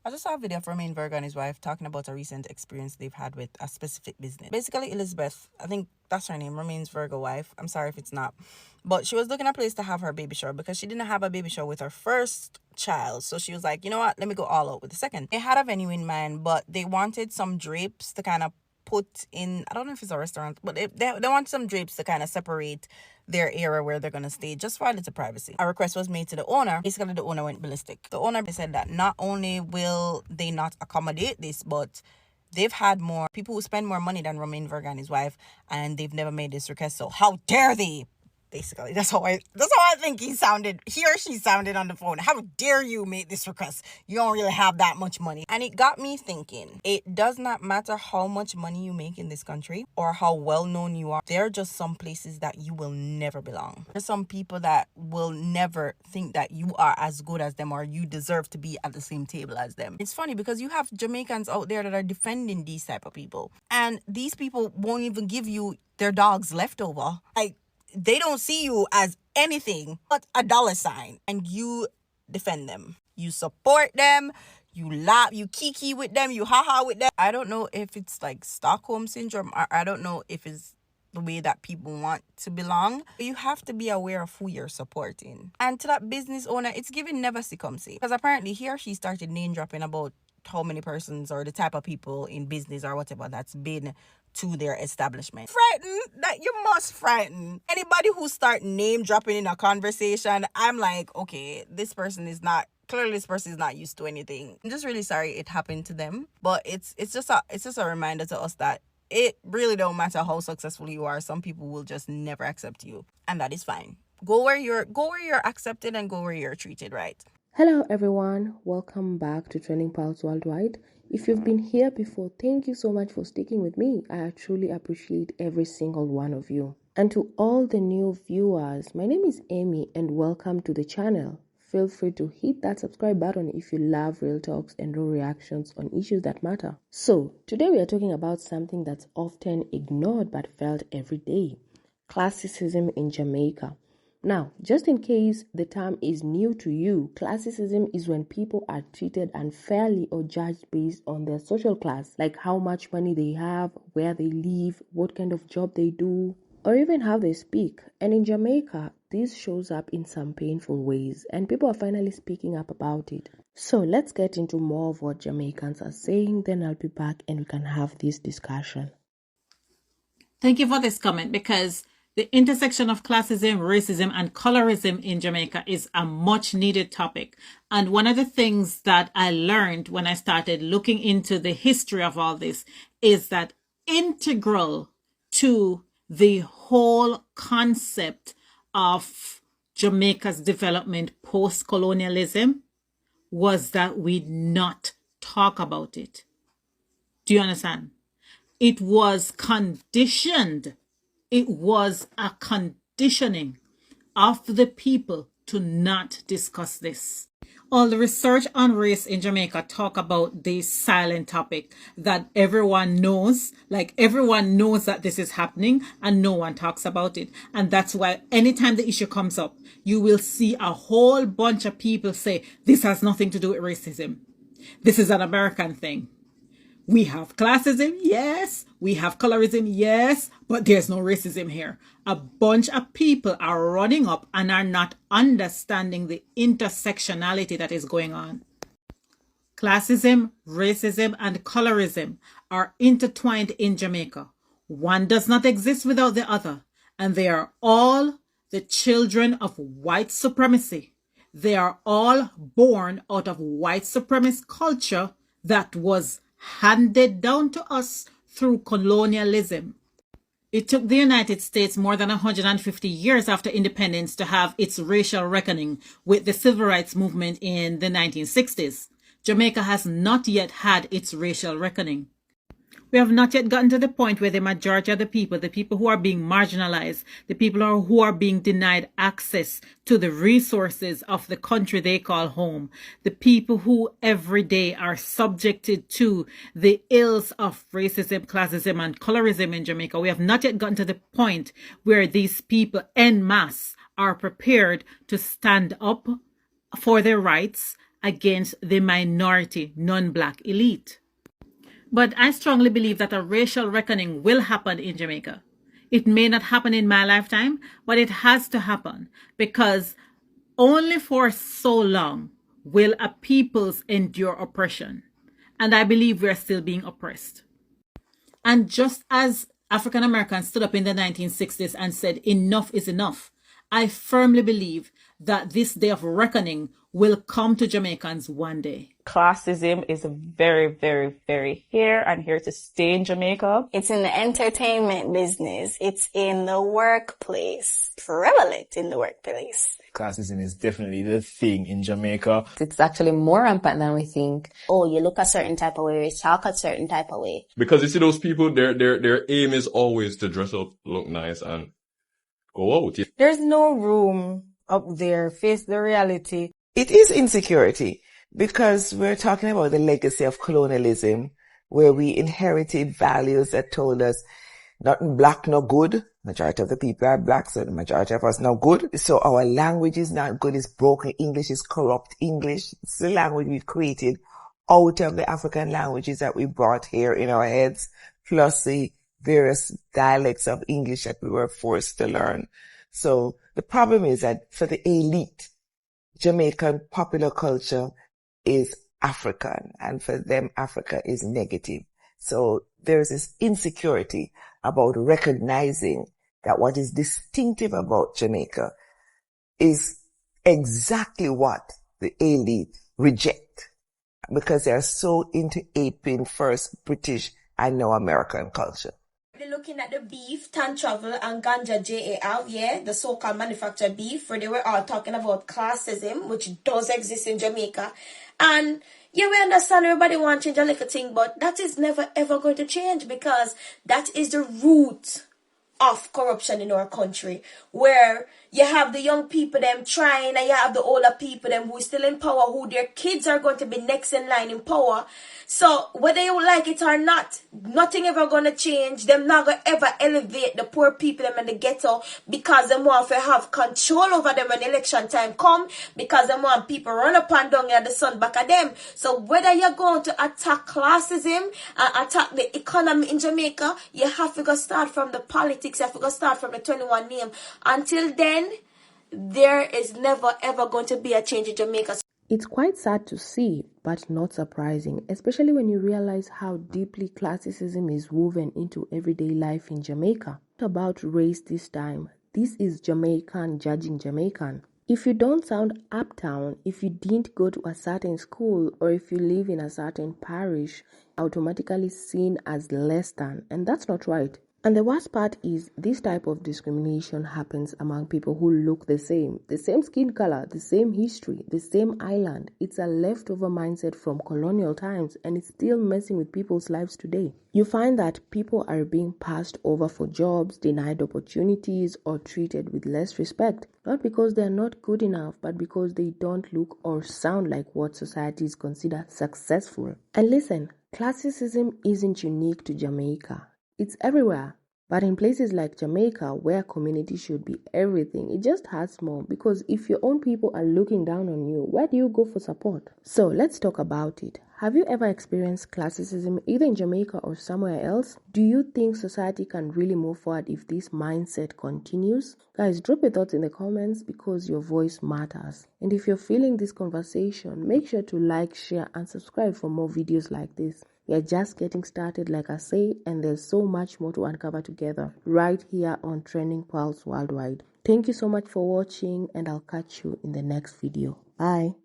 I just saw a video from Virgo and his wife talking about a recent experience they've had with a specific business. Basically, Elizabeth, I think that's her name, Remain's Virgo wife. I'm sorry if it's not. But she was looking at a place to have her baby shower because she didn't have a baby shower with her first child. So she was like, you know what, let me go all out with the second. They had a venue in mind, but they wanted some drapes to kind of put in, I don't know if it's a restaurant, but they want some drapes to kind of separate their area where they're going to stay, just for a little privacy. A request was made to the owner. Basically, the owner went ballistic. The owner said that not only will they not accommodate this, but they've had more people who spend more money than Romain Virga and his wife, and they've never made this request. So how dare they? Basically, that's how I think he or she sounded on the phone. How dare you make this request? You don't really have that much money. And it got me thinking, it does not matter how much money you make in this country or how well known you are. There are just some places that you will never belong. There's some people that will never think that you are as good as them or you deserve to be at the same table as them. It's funny because you have Jamaicans out there that are defending these type of people, and these people won't even give you their dog's leftover. Like, they don't see you as anything but a dollar sign, and you defend them. You support them. You laugh, you kiki with them, you haha with them. I don't know if it's like Stockholm syndrome, or I don't know if it's the way that people want to belong. You have to be aware of who you're supporting. And to that business owner, it's giving never see come see. Because apparently he or she started name dropping about how many persons or the type of people in business or whatever that's been to their establishment. Frightened? That you must frighten. Anybody who start name dropping in a conversation, I'm like, okay, this person is not used to anything. I'm just really sorry it happened to them. But it's just a reminder to us that it really don't matter how successful you are. Some people will just never accept you, and that is fine. Go where you're accepted and go where you're treated right. Hello everyone, welcome back to Trending Pulse Worldwide. If you've been here before, thank you so much for sticking with me. I truly appreciate every single one of you. And to all the new viewers, my name is Amy and welcome to the channel. Feel free to hit that subscribe button if you love real talks and real reactions on issues that matter. So, today we are talking about something that's often ignored but felt every day. Classism in Jamaica. Now, just in case the term is new to you, classism is when people are treated unfairly or judged based on their social class, like how much money they have, where they live, what kind of job they do, or even how they speak. And in Jamaica, this shows up in some painful ways, and people are finally speaking up about it. So let's get into more of what Jamaicans are saying, then I'll be back and we can have this discussion. Thank you for this comment, because the intersection of classism, racism, and colorism in Jamaica is a much needed topic. And one of the things that I learned when I started looking into the history of all this is that integral to the whole concept of Jamaica's development post-colonialism was that we not talk about it. Do you understand? It was conditioned. It was a conditioning of the people to not discuss this. All the research on race in Jamaica talk about this silent topic that everyone knows, like everyone knows that this is happening and no one talks about it. And that's why anytime the issue comes up, you will see a whole bunch of people say, this has nothing to do with racism. This is an American thing. We have classism, yes. We have colorism, yes. But there's no racism here. A bunch of people are running up and are not understanding the intersectionality that is going on. Classism, racism, and colorism are intertwined in Jamaica. One does not exist without the other. And they are all the children of white supremacy. They are all born out of white supremacist culture that was handed down to us through colonialism. It took the United States more than 150 years after independence to have its racial reckoning with the civil rights movement in the 1960s. Jamaica has not yet had its racial reckoning. We have not yet gotten to the point where the majority of the people who are being marginalized, the people who are being denied access to the resources of the country they call home, the people who every day are subjected to the ills of racism, classism, and colorism in Jamaica. We have not yet gotten to the point where these people en masse are prepared to stand up for their rights against the minority non-black elite. But I strongly believe that a racial reckoning will happen in Jamaica. It may not happen in my lifetime, but it has to happen, because only for so long will a peoples endure oppression. And I believe we're still being oppressed. And just as African Americans stood up in the 1960s and said enough is enough, I firmly believe that this day of reckoning will come to Jamaicans one day. Classism is very, very, very here and here to stay in Jamaica. It's in the entertainment business. It's in the workplace. Prevalent in the workplace. Classism is definitely the thing in Jamaica. It's actually more rampant than we think. Oh, you look a certain type of way, talk a certain type of way. Because you see those people, their aim is always to dress up, look nice, and go out. There's no room up there. Face the reality. It is insecurity, because we're talking about the legacy of colonialism, where we inherited values that told us nothing black, no good. Majority of the people are black, so the majority of us no good. So our language is not good. It's broken English, is corrupt English. It's the language we've created out of the African languages that we brought here in our heads, plus the various dialects of English that we were forced to learn. So the problem is that for the elite, Jamaican popular culture is African, and for them, Africa is negative. So there's this insecurity about recognizing that what is distinctive about Jamaica is exactly what the elite reject, because they're so into aping first British and now American culture. They're looking at the beef, Tan Travel and Ganja JAL, the so-called manufactured beef, where they were all talking about classism, which does exist in Jamaica. And yeah, we understand everybody wants to change a little thing, but that is never ever going to change, because that is the root of corruption in our country, where you have the young people them trying, and you have the older people them who are still in power, who their kids are going to be next in line in power. So whether you like it or not, nothing ever gonna change. Them not gonna ever elevate the poor people them in the ghetto, because them want to have control over them when election time come, because them want people run up and down at the sun back at them. So whether you're going to attack classism and attack the economy in Jamaica, you have to go start from the politics, you have to go start from the 21 name. Until then, there is never ever going to be a change in Jamaica. It's quite sad to see, but not surprising, especially when you realize how deeply classism is woven into everyday life in Jamaica. Not about race this time. This is Jamaican judging Jamaican. If you don't sound uptown, if you didn't go to a certain school, or if you live in a certain parish, automatically seen as less than, and that's not right. And the worst part is, this type of discrimination happens among people who look the same skin color, the same history, the same island. It's a leftover mindset from colonial times, and it's still messing with people's lives today. You find that people are being passed over for jobs, denied opportunities, or treated with less respect, not because they're not good enough, but because they don't look or sound like what societies consider successful. And listen, classism isn't unique to Jamaica. It's everywhere. But in places like Jamaica, where community should be everything, it just hurts more, because if your own people are looking down on you, where do you go for support? So let's talk about it. Have you ever experienced classism either in Jamaica or somewhere else? Do you think society can really move forward if this mindset continues? Guys, drop your thoughts in the comments, because your voice matters. And if you're feeling this conversation, make sure to like, share, and subscribe for more videos like this. We are just getting started, like I say, and there's so much more to uncover together right here on Trending Pulse Worldwide. Thank you so much for watching, and I'll catch you in the next video. Bye.